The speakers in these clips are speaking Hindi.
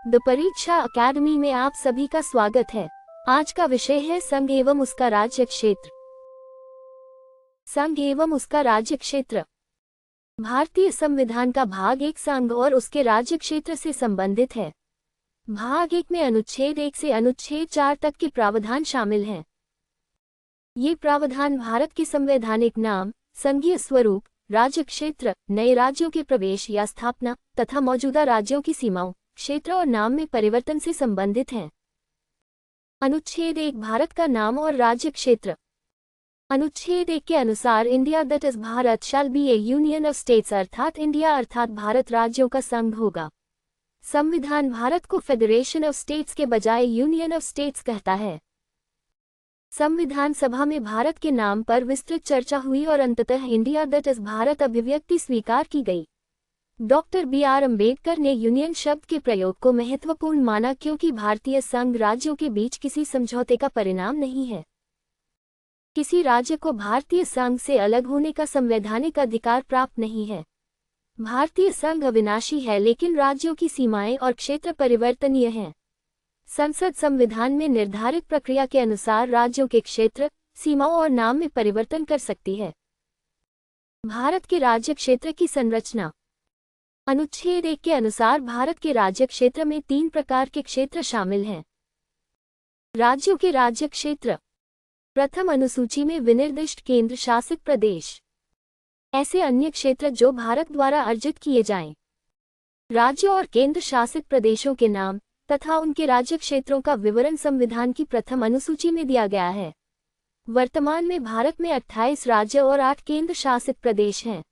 द परीक्षा अकेडमी में आप सभी का स्वागत है। आज का विषय है संघ एवं उसका राज्य क्षेत्र। संघ एवं उसका राज्य क्षेत्र। भारतीय संविधान का भाग 1 संघ और उसके राज्य क्षेत्र से संबंधित है। भाग 1 में अनुच्छेद 1 से अनुच्छेद 4 तक के प्रावधान शामिल हैं। ये प्रावधान भारत के संवैधानिक नाम, संघीय स्वरूप, राज्य क्षेत्र, नए राज्यों के प्रवेश या स्थापना तथा मौजूदा राज्यों की सीमाओं, क्षेत्र और नाम में परिवर्तन से संबंधित हैं। अनुच्छेद 1 भारत का नाम और राज्य क्षेत्र। अनुच्छेद 1 के अनुसार India that is Bharat shall be A union of states अर्थात इंडिया अर्थात भारत राज्यों का संघ होगा। संविधान भारत को फेडरेशन ऑफ स्टेट्स के बजाय यूनियन ऑफ स्टेट्स कहता है। संविधान सभा में भारत के नाम पर विस्तृत चर्चा हुई और अंततः इंडिया दैट इज भारत अभिव्यक्ति स्वीकार की गई। Doctor B R. अम्बेडकर ने यूनियन शब्द के प्रयोग को महत्वपूर्ण माना क्योंकि भारतीय संघ राज्यों के बीच किसी समझौते का परिणाम नहीं है। किसी राज्य को भारतीय संघ से अलग होने का संवैधानिक अधिकार प्राप्त नहीं है। भारतीय संघ अविनाशी है लेकिन राज्यों की सीमाएं और क्षेत्र परिवर्तनीय हैं। संसद संविधान में निर्धारित प्रक्रिया के अनुसार राज्यों के क्षेत्र, सीमाओं और नाम में परिवर्तन कर सकती है। भारत के राज्य क्षेत्र की संरचना। अनुच्छेद 1 के अनुसार भारत के राज्य क्षेत्र में 3 प्रकार के क्षेत्र शामिल हैं। राज्यों के राज्य क्षेत्र। प्रथम अनुसूची में विनिर्दिष्ट केंद्र शासित प्रदेश। ऐसे अन्य क्षेत्र जो भारत द्वारा अर्जित किए जाएं। राज्यों और केंद्र शासित प्रदेशों के नाम तथा उनके राज्य क्षेत्रों का विवरण संविधान की प्रथम अनुसूची में दिया गया है। वर्तमान में भारत में 28 राज्य और 8 केंद्र शासित प्रदेश हैं।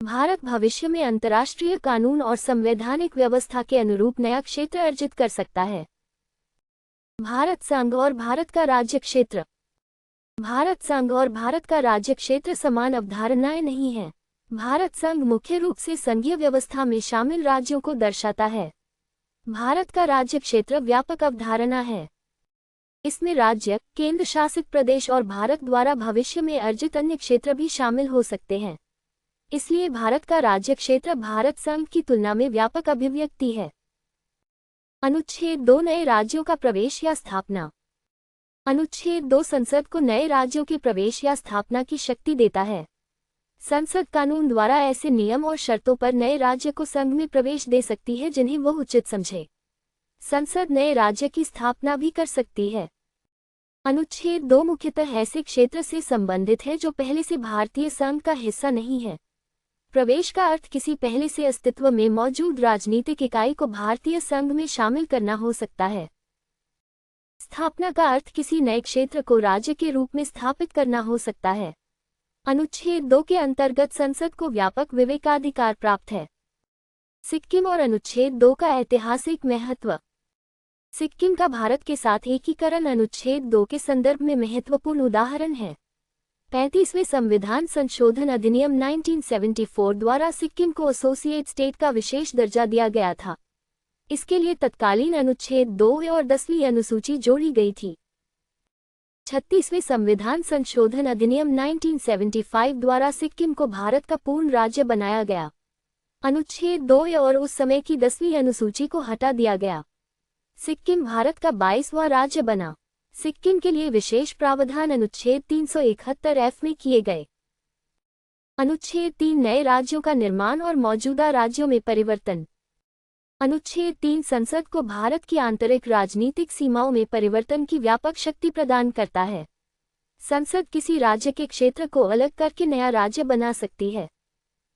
भारत भविष्य में अंतर्राष्ट्रीय कानून और संवैधानिक व्यवस्था के अनुरूप नया क्षेत्र अर्जित कर सकता है। भारत संघ और भारत का राज्य क्षेत्र। भारत संघ और भारत का राज्य क्षेत्र समान अवधारणाएं नहीं हैं। भारत संघ मुख्य रूप से संघीय व्यवस्था में शामिल राज्यों को दर्शाता है। भारत का राज्य क्षेत्र व्यापक अवधारणा है। इसमें राज्य, केंद्र शासित प्रदेश और भारत द्वारा भविष्य में अर्जित अन्य क्षेत्र भी शामिल हो सकते हैं। इसलिए भारत का राज्य क्षेत्र भारत संघ की तुलना में व्यापक अभिव्यक्ति है। अनुच्छेद 2 नए राज्यों का प्रवेश या स्थापना। अनुच्छेद 2 संसद को नए राज्यों के प्रवेश या स्थापना की शक्ति देता है। संसद कानून द्वारा ऐसे नियम और शर्तों पर नए राज्य को संघ में प्रवेश दे सकती है जिन्हें वह उचित समझे। संसद नए राज्य की स्थापना भी कर सकती है। अनुच्छेद 2 मुख्यतः ऐसे क्षेत्र से संबंधित है जो पहले से भारतीय संघ का हिस्सा नहीं है। प्रवेश का अर्थ किसी पहले से अस्तित्व में मौजूद राजनीतिक इकाई को भारतीय संघ में शामिल करना हो सकता है। स्थापना का अर्थ किसी नए क्षेत्र को राज्य के रूप में स्थापित करना हो सकता है। अनुच्छेद 2 के अंतर्गत संसद को व्यापक विवेकाधिकार प्राप्त है। सिक्किम और अनुच्छेद 2 का ऐतिहासिक महत्व। सिक्किम का भारत के साथ एकीकरण अनुच्छेद 2 के संदर्भ में महत्वपूर्ण उदाहरण है। 35वें संविधान संशोधन अधिनियम 1974 द्वारा सिक्किम को एसोसिएट स्टेट का विशेष दर्जा दिया गया था। इसके लिए तत्कालीन अनुच्छेद 2 और 10वीं अनुसूची जोड़ी गई थी। 36वें संविधान संशोधन अधिनियम 1975 द्वारा सिक्किम को भारत का पूर्ण राज्य बनाया गया। अनुच्छेद 2 और उस समय की 10वीं अनुसूची को हटा दिया गया। सिक्किम भारत का 22वां राज्य बना। सिक्किम के लिए विशेष प्रावधान अनुच्छेद 371F में किए गए। अनुच्छेद 3 नए राज्यों का निर्माण और मौजूदा राज्यों में परिवर्तन। अनुच्छेद 3 संसद को भारत की आंतरिक राजनीतिक सीमाओं में परिवर्तन की व्यापक शक्ति प्रदान करता है। संसद किसी राज्य के क्षेत्र को अलग करके नया राज्य बना सकती है।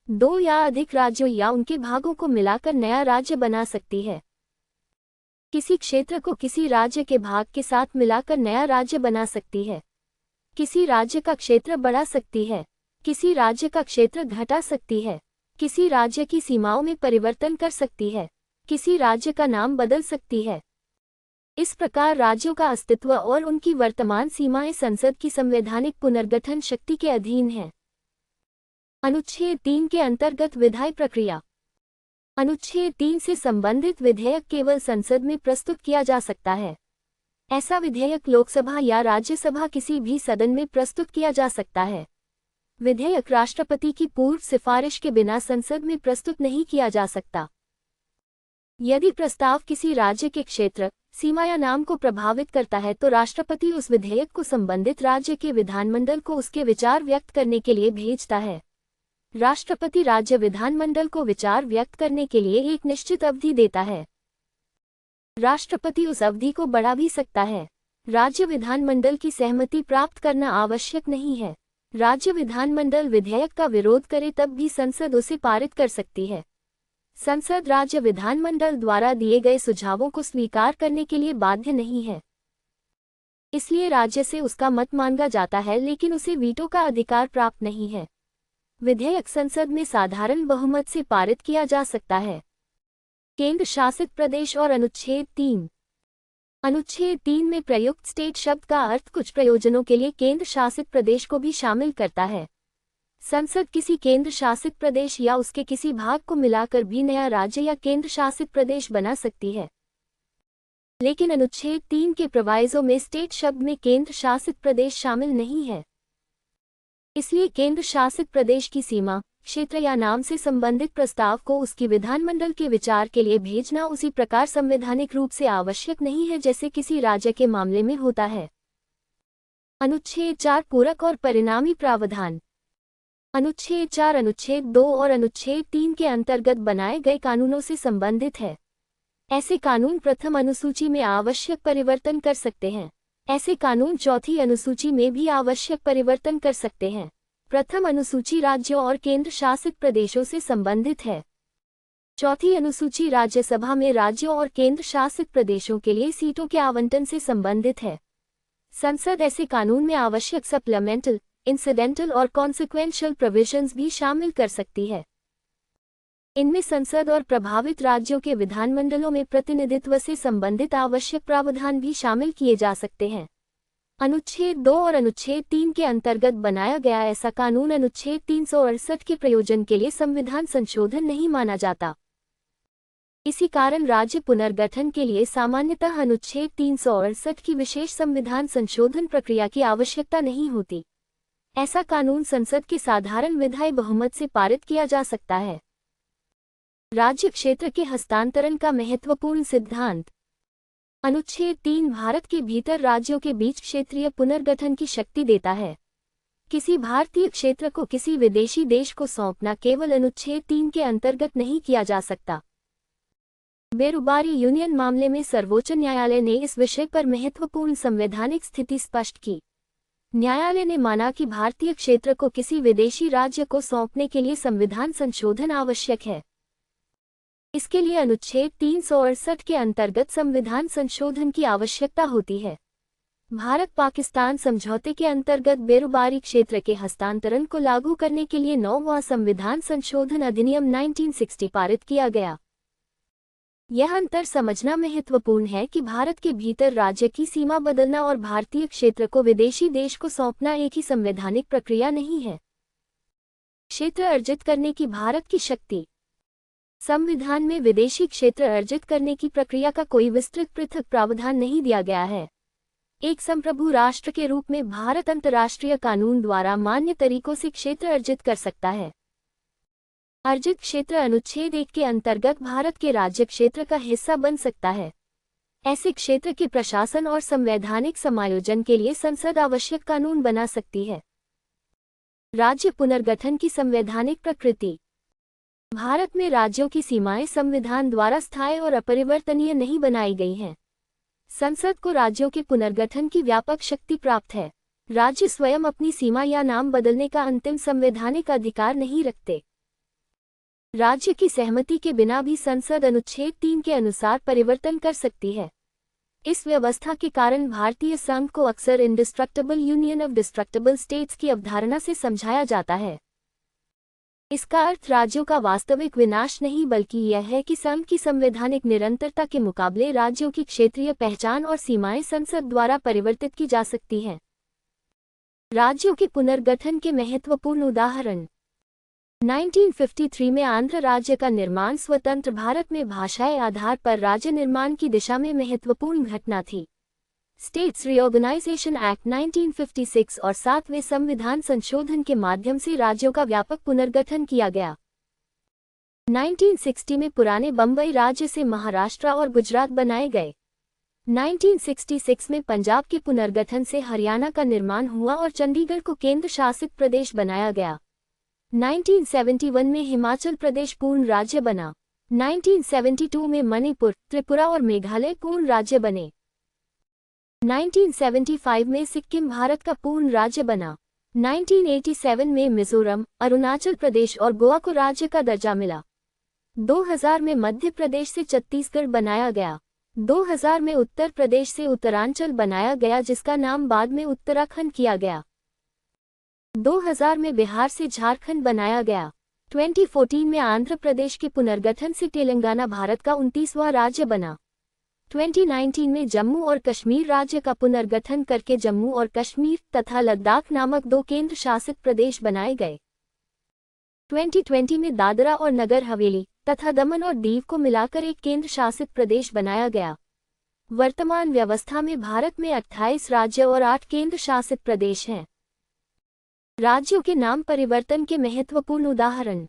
2 या अधिक राज्यों या उनके भागों को मिलाकर नया राज्य बना सकती है। किसी क्षेत्र को किसी राज्य के भाग के साथ मिलाकर नया राज्य बना सकती है। किसी राज्य का क्षेत्र बढ़ा सकती है। किसी राज्य का क्षेत्र घटा सकती है। किसी राज्य की सीमाओं में परिवर्तन कर सकती है। किसी राज्य का नाम बदल सकती है। इस प्रकार राज्यों का अस्तित्व और उनकी वर्तमान सीमाएं संसद की संवैधानिक पुनर्गठन शक्ति के अधीन हैं। अनुच्छेद 3 के अंतर्गत विधायी प्रक्रिया। अनुच्छेद 3 से संबंधित विधेयक केवल संसद में प्रस्तुत किया जा सकता है। ऐसा विधेयक लोकसभा या राज्यसभा किसी भी सदन में प्रस्तुत किया जा सकता है। विधेयक राष्ट्रपति की पूर्व सिफारिश के बिना संसद में प्रस्तुत नहीं किया जा सकता। यदि प्रस्ताव किसी राज्य के क्षेत्र, सीमा या नाम को प्रभावित करता है तो राष्ट्रपति उस विधेयक को संबंधित राज्य के विधानमंडल को उसके विचार व्यक्त करने के लिए भेजता है। राष्ट्रपति राज्य विधानमंडल को विचार व्यक्त करने के लिए एक निश्चित अवधि देता है। राष्ट्रपति उस अवधि को बढ़ा भी सकता है। राज्य विधानमंडल की सहमति प्राप्त करना आवश्यक नहीं है। राज्य विधानमंडल विधेयक का विरोध करे तब भी संसद उसे पारित कर सकती है। संसद राज्य विधानमंडल द्वारा दिए गए सुझावों को स्वीकार करने के लिए बाध्य नहीं है, इसलिए राज्य से उसका मत मांगा जाता है, लेकिन उसे वीटो का अधिकार प्राप्त नहीं है। विधेयक संसद में साधारण बहुमत से पारित किया जा सकता है। केंद्र शासित प्रदेश और अनुच्छेद 3। अनुच्छेद 3 में प्रयुक्त स्टेट शब्द का अर्थ कुछ प्रयोजनों के लिए केंद्र शासित प्रदेश को भी शामिल करता है। संसद किसी केंद्र शासित प्रदेश या उसके किसी भाग को मिलाकर भी नया राज्य या केंद्र शासित प्रदेश बना सकती है, लेकिन अनुच्छेद 3 के प्रोवाइजो में स्टेट शब्द में केंद्र शासित प्रदेश शामिल नहीं है। इसलिए केंद्र शासित प्रदेश की सीमा, क्षेत्र या नाम से संबंधित प्रस्ताव को उसकी विधानमंडल के विचार के लिए भेजना उसी प्रकार संवैधानिक रूप से आवश्यक नहीं है जैसे किसी राज्य के मामले में होता है। अनुच्छेद 4 पूरक और परिणामी प्रावधान। अनुच्छेद 4 अनुच्छेद 2 और अनुच्छेद 3 के अंतर्गत बनाए गए कानूनों से संबंधित है। ऐसे कानून प्रथम अनुसूची में आवश्यक परिवर्तन कर सकते हैं। ऐसे कानून चौथी अनुसूची में भी आवश्यक परिवर्तन कर सकते हैं। प्रथम अनुसूची राज्यों और केंद्र शासित प्रदेशों से संबंधित है। चौथी अनुसूची राज्यसभा में राज्यों और केंद्र शासित प्रदेशों के लिए सीटों के आवंटन से संबंधित है। संसद ऐसे कानून में आवश्यक सप्लीमेंटल, इंसिडेंटल और कॉन्सिक्वेंशियल प्रोविजंस भी शामिल कर सकती है। इनमें संसद और प्रभावित राज्यों के विधानमंडलों में प्रतिनिधित्व से संबंधित आवश्यक प्रावधान भी शामिल किए जा सकते हैं। अनुच्छेद 2 और अनुच्छेद 3 के अंतर्गत बनाया गया ऐसा कानून अनुच्छेद 368 के प्रयोजन के लिए संविधान संशोधन नहीं माना जाता। इसी कारण राज्य पुनर्गठन के लिए सामान्यतः अनुच्छेद 368 की विशेष संविधान संशोधन प्रक्रिया की आवश्यकता नहीं होती। ऐसा कानून संसद के साधारण विधायी बहुमत से पारित किया जा सकता है। राज्य क्षेत्र के हस्तांतरण का महत्वपूर्ण सिद्धांत। अनुच्छेद 3 भारत के भीतर राज्यों के बीच क्षेत्रीय पुनर्गठन की शक्ति देता है। किसी भारतीय क्षेत्र को किसी विदेशी देश को सौंपना केवल अनुच्छेद 3 के अंतर्गत नहीं किया जा सकता। बेरुबारी यूनियन मामले में सर्वोच्च न्यायालय ने इस विषय पर महत्वपूर्ण संवैधानिक स्थिति स्पष्ट की। न्यायालय ने माना कि भारतीय क्षेत्र को किसी विदेशी राज्य को सौंपने के लिए संविधान संशोधन आवश्यक है। इसके लिए अनुच्छेद 368 के अंतर्गत संविधान संशोधन की आवश्यकता होती है। भारत पाकिस्तान समझौते के अंतर्गत बेरुबारी क्षेत्र के हस्तांतरण को लागू करने के लिए 9वां संविधान संशोधन अधिनियम 1960 पारित किया गया। यह अंतर समझना महत्वपूर्ण है कि भारत के भीतर राज्य की सीमा बदलना और भारतीय क्षेत्र को विदेशी देश को सौंपना एक ही संवैधानिक प्रक्रिया नहीं है। क्षेत्र अर्जित करने की भारत की शक्ति। संविधान में विदेशी क्षेत्र अर्जित करने की प्रक्रिया का कोई विस्तृत पृथक प्रावधान नहीं दिया गया है। एक संप्रभु राष्ट्र के रूप में भारत अंतर्राष्ट्रीय कानून द्वारा मान्य तरीकों से क्षेत्र अर्जित कर सकता है। अर्जित क्षेत्र अनुच्छेद 1 के अंतर्गत भारत के राज्य क्षेत्र का हिस्सा बन सकता है। ऐसे क्षेत्र के प्रशासन और संवैधानिक समायोजन के लिए संसद आवश्यक कानून बना सकती है। राज्य पुनर्गठन की संवैधानिक प्रकृति। भारत में राज्यों की सीमाएं संविधान द्वारा स्थायी और अपरिवर्तनीय नहीं बनाई गई हैं। संसद को राज्यों के पुनर्गठन की व्यापक शक्ति प्राप्त है। राज्य स्वयं अपनी सीमा या नाम बदलने का अंतिम संवैधानिक अधिकार नहीं रखते। राज्य की सहमति के बिना भी संसद अनुच्छेद 3 के अनुसार परिवर्तन कर सकती है। इस व्यवस्था के कारण भारतीय संघ को अक्सर indestructible union of destructible states की अवधारणा से समझाया जाता है। इसका अर्थ राज्यों का वास्तविक विनाश नहीं बल्कि यह है कि संघ की संवैधानिक निरंतरता के मुकाबले राज्यों की क्षेत्रीय पहचान और सीमाएं संसद द्वारा परिवर्तित की जा सकती हैं। राज्यों के पुनर्गठन के महत्वपूर्ण उदाहरण। 1953 में आंध्र राज्य का निर्माण स्वतंत्र भारत में भाषाई आधार पर राज्य निर्माण की दिशा में महत्वपूर्ण घटना थी। स्टेट्स रीऑर्गेनाइजेशन एक्ट 1956 और 7वें संविधान संशोधन के माध्यम से राज्यों का व्यापक पुनर्गठन किया गया। 1960 में पुराने बम्बई राज्य से महाराष्ट्र और गुजरात बनाए गए। 1966 में पंजाब के पुनर्गठन से हरियाणा का निर्माण हुआ और चंडीगढ़ को केंद्र शासित प्रदेश बनाया गया। 1971 में हिमाचल प्रदेश पूर्ण राज्य बना। 1972 में मणिपुर, त्रिपुरा और मेघालय पूर्ण राज्य बने। 1975 में सिक्किम भारत का पूर्ण राज्य बना। 1987 में मिजोरम, अरुणाचल प्रदेश और गोवा को राज्य का दर्जा मिला। 2000 में मध्य प्रदेश से छत्तीसगढ़ बनाया गया। 2000 में उत्तर प्रदेश से उत्तरांचल बनाया गया, जिसका नाम बाद में उत्तराखंड किया गया। 2000 में बिहार से झारखंड बनाया गया। 2014 में आंध्र प्रदेश के पुनर्गठन से तेलंगाना भारत का 29वां राज्य बना। 2019 में जम्मू और कश्मीर राज्य का पुनर्गठन करके जम्मू और कश्मीर तथा लद्दाख नामक 2 केंद्र शासित प्रदेश बनाए गए। 2020 में दादरा और नगर हवेली तथा दमन और दीव को मिलाकर एक केंद्र शासित प्रदेश बनाया गया। वर्तमान व्यवस्था में भारत में 28 राज्य और 8 केंद्र शासित प्रदेश हैं। राज्यों के नाम परिवर्तन के महत्वपूर्ण उदाहरण।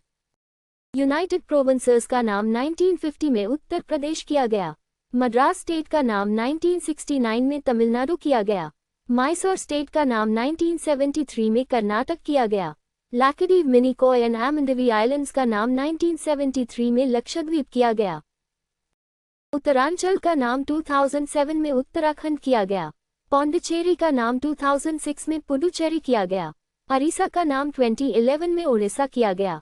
यूनाइटेड प्रोविंसेस का नाम 1950 में उत्तर प्रदेश किया गया। मद्रास स्टेट का नाम 1969 में तमिलनाडु किया गया। मैसूर स्टेट का नाम 1973 में कर्नाटक किया गया। लैक्कदीव, मिनिकॉय एंड एमंडवी आइलैंड्स का नाम 1973 में लक्षद्वीप किया गया। उत्तरांचल का नाम 2007 में उत्तराखंड किया गया। पौंडीचेरी का नाम 2006 में पुडुचेरी किया गया। ओडिशा का नाम 2011 में ओडिशा किया गया।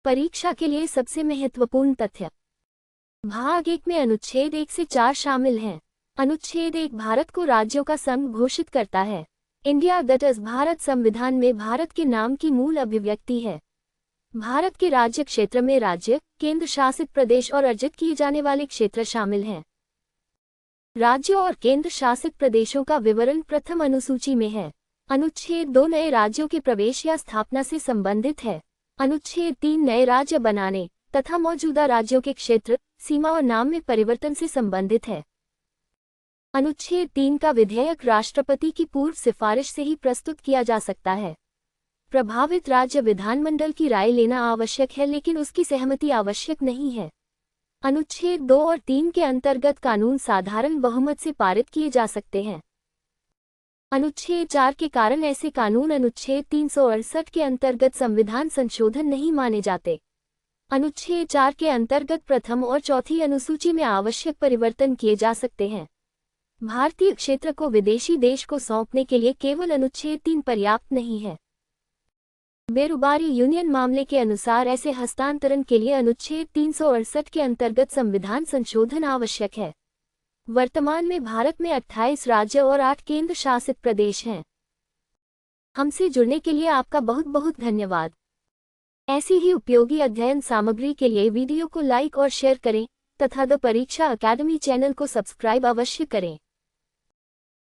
परीक्षा के लिए सबसे महत्वपूर्ण तथ्य। भाग 1 में अनुच्छेद 1 से 4 शामिल हैं। अनुच्छेद 1 भारत को राज्यों का संघ घोषित करता है। इंडिया दैट इज भारत संविधान में भारत के नाम की मूल अभिव्यक्ति है। भारत के राज्य क्षेत्र में राज्य, केंद्र शासित प्रदेश और अर्जित किए जाने वाले क्षेत्र शामिल हैं। राज्यों और केंद्र शासित प्रदेशों का विवरण प्रथम अनुसूची में है। अनुच्छेद 2 नए राज्यों के प्रवेश या स्थापना से संबंधित है। अनुच्छेद 3 नए राज्य बनाने तथा मौजूदा राज्यों के क्षेत्र, सीमा और नाम में परिवर्तन से संबंधित है। अनुच्छेद 3 का विधेयक राष्ट्रपति की पूर्व सिफारिश से ही प्रस्तुत किया जा सकता है। प्रभावित राज्य विधानमंडल की राय लेना आवश्यक है, लेकिन उसकी सहमति आवश्यक नहीं है। अनुच्छेद 2 और 3 के अंतर्गत कानून साधारण बहुमत से पारित किए जा सकते हैं। अनुच्छेद 4 के कारण ऐसे कानून अनुच्छेद 368 के अंतर्गत संविधान संशोधन नहीं माने जाते। अनुच्छेद 4 के अंतर्गत प्रथम और चौथी अनुसूची में आवश्यक परिवर्तन किए जा सकते हैं। भारतीय क्षेत्र को विदेशी देश को सौंपने के लिए केवल अनुच्छेद 3 पर्याप्त नहीं है। बेरुबारी यूनियन मामले के अनुसार ऐसे हस्तांतरण के लिए अनुच्छेद 368 के अंतर्गत संविधान संशोधन आवश्यक है। वर्तमान में भारत में 28 राज्य और 8 केंद्र शासित प्रदेश हैं। हमसे जुड़ने के लिए आपका बहुत बहुत धन्यवाद। ऐसी ही उपयोगी अध्ययन सामग्री के लिए वीडियो को लाइक और शेयर करें तथा द परीक्षा अकेडमी चैनल को सब्सक्राइब अवश्य करें।